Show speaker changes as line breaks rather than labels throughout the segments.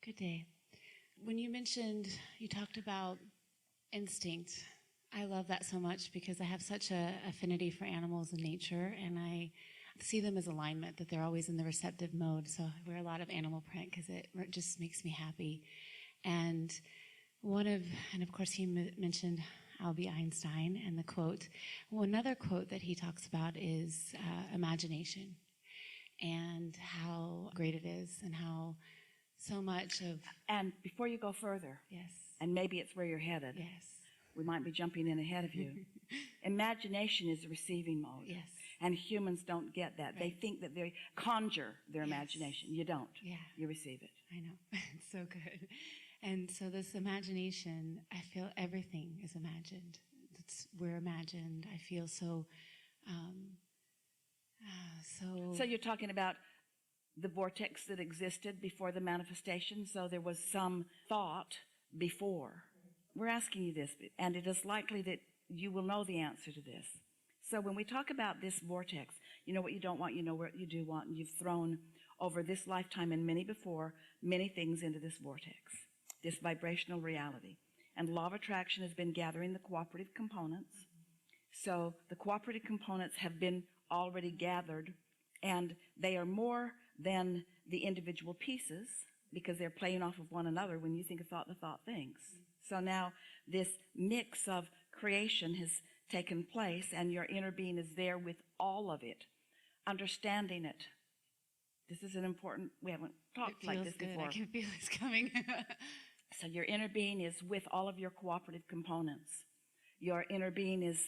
Good day. When you talked about instinct. I love that so much because I have such a affinity for animals and nature, and I see them as alignment, that they're always in the receptive mode. So I wear a lot of animal print because it just makes me happy. And of course he mentioned Albert Einstein and the quote. Well, another quote that he talks about is imagination and how great it is and how so much of...
And before you go further,
yes,
and maybe it's where you're headed.
Yes.
We might be jumping in ahead of you. Imagination is the receiving mode.
Yes.
And humans don't get that.
Right.
They think that they conjure their imagination. You don't.
Yeah.
You receive it.
I know. It's so good. And so this imagination, I feel everything is imagined. We're imagined. I feel so... So
you're talking about the vortex that existed before the manifestation. So there was some thought before. We're asking you this, and it is likely that you will know the answer to this. So when we talk about this vortex, you know what you don't want, you know what you do want, and you've thrown over this lifetime and many before, many things into this vortex, this vibrational reality. And law of attraction has been gathering the cooperative components. So the cooperative components have been already gathered, and they are more than the individual pieces, because they're playing off of one another. When you think a thought, the thought thinks. So now this mix of creation has taken place, and your inner being is there with all of it, understanding it. This is an important, we haven't talked like this before.
I can feel this coming.
So your inner being is with all of your cooperative components. Your inner being is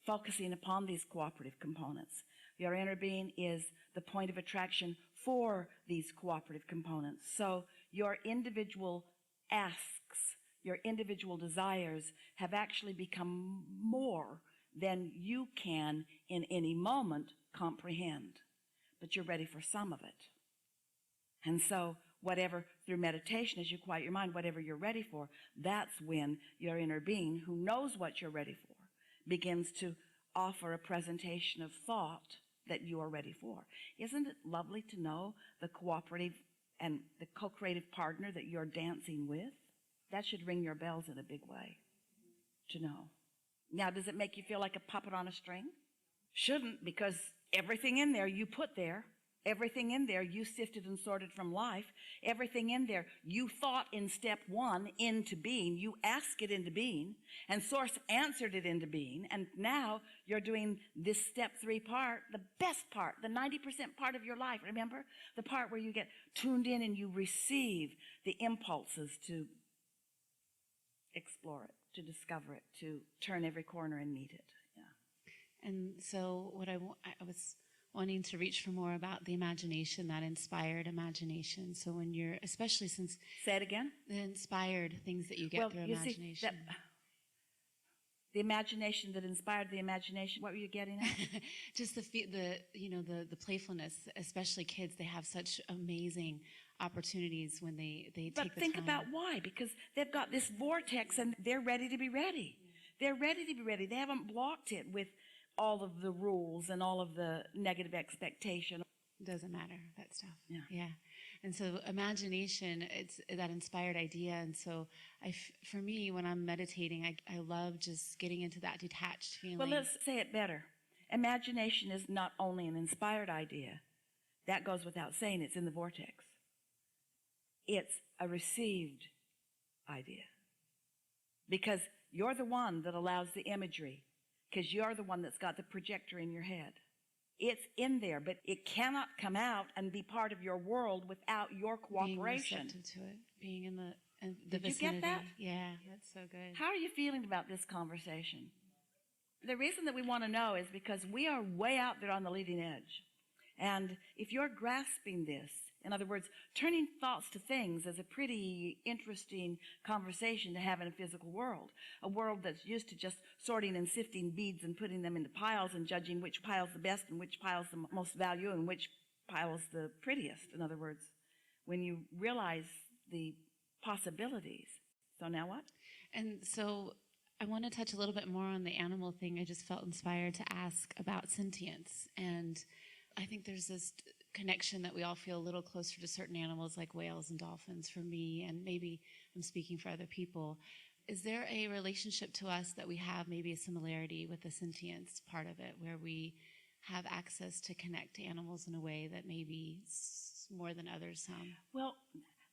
focusing upon these cooperative components. Your inner being is the point of attraction for these cooperative components. So your individual asks, your individual desires have actually become more than you can in any moment comprehend. But you're ready for some of it. And so whatever, through meditation, as you quiet your mind, whatever you're ready for, that's when your inner being, who knows what you're ready for, begins to offer a presentation of thought that you are ready for. Isn't it lovely to know the cooperative and the co-creative partner that you're dancing with? That should ring your bells in a big way to know. Now, does it make you feel like a puppet on a string? Shouldn't, because everything in there you put there. Everything in there you sifted and sorted from life. Everything in there you thought in step one into being. You asked it into being, and Source answered it into being. And now you're doing this step 3 part, the best part, the 90% part of your life. Remember? The part where you get tuned in and you receive the impulses to explore it, to discover it, to turn every corner and meet it. Yeah.
And so what I was wanting to reach for more about the imagination, that inspired imagination. So when you're, especially since...
Say it again?
The inspired things that you get through imagination.
See, the imagination that inspired the imagination, what were you getting at?
Just the playfulness, especially kids, they have such amazing opportunities when they take the time.
But think about why, because they've got this vortex and they're ready to be ready. They're ready to be ready. They haven't blocked it with all of the rules and all of the negative expectation.
Doesn't matter, that stuff.
Yeah.
And so imagination, it's that inspired idea. And so for me, when I'm meditating, I love just getting into that detached feeling.
Well, let's say it better. Imagination is not only an inspired idea. That goes without saying. It's in the vortex. It's a received idea. Because you're the one that allows the imagery. Because you're the one that's got the projector in your head. It's in there, but it cannot come out and be part of your world without your cooperation.
Being receptive to it, being in the
Did
vicinity.
you get that?
Yeah, that's so good.
How are you feeling about this conversation? The reason that we want to know is because we are way out there on the leading edge. And if you're grasping this, in other words, turning thoughts to things is a pretty interesting conversation to have in a physical world. A world that's used to just sorting and sifting beads and putting them into piles and judging which pile's the best and which pile's the most value and which pile's the prettiest. In other words, when you realize the possibilities. So now what?
And so I want to touch a little bit more on the animal thing. I just felt inspired to ask about sentience. And I think there's this connection that we all feel a little closer to certain animals like whales and dolphins for me, and maybe I'm speaking for other people. Is there a relationship to us that we have, maybe a similarity with the sentience part of it, where we have access to connect to animals in a way that maybe more than others?
Well,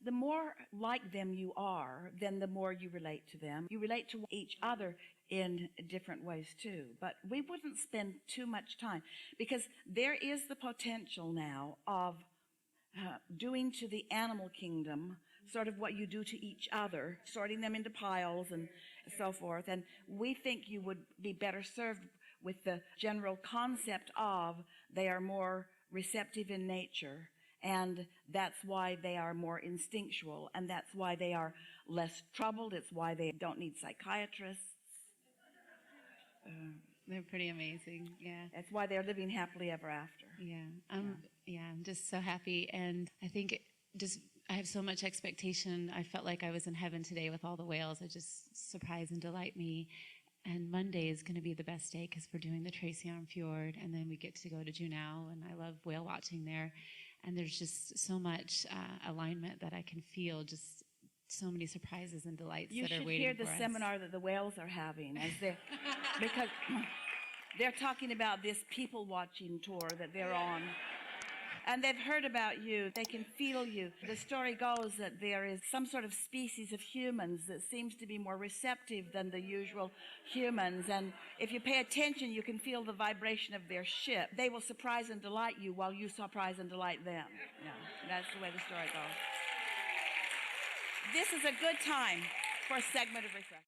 the more like them you are, then the more you relate to them. You relate to each other in different ways too. But we wouldn't spend too much time, because there is the potential now of doing to the animal kingdom sort of what you do to each other, sorting them into piles and so forth. And we think you would be better served with the general concept of they are more receptive in nature, and that's why they are more instinctual, and that's why they are less troubled. It's why they don't need psychiatrists.
They're pretty amazing. Yeah.
That's why they're living happily ever after.
Yeah. I'm just so happy. And I think I have so much expectation. I felt like I was in heaven today with all the whales. It just surprise and delight me. And Monday is going to be the best day because we're doing the Tracy Arm Fjord, and then we get to go to Juneau, and I love whale watching there. And there's just so much alignment that I can feel, just so many surprises and delights that are waiting for us.
You should hear the seminar that the whales are having, because they're talking about this people watching tour that they're on. And they've heard about you. They can feel you. The story goes that there is some sort of species of humans that seems to be more receptive than the usual humans. And if you pay attention, you can feel the vibration of their ship. They will surprise and delight you while you surprise and delight them. Yeah, that's the way the story goes. This is a good time for a segment of refreshment.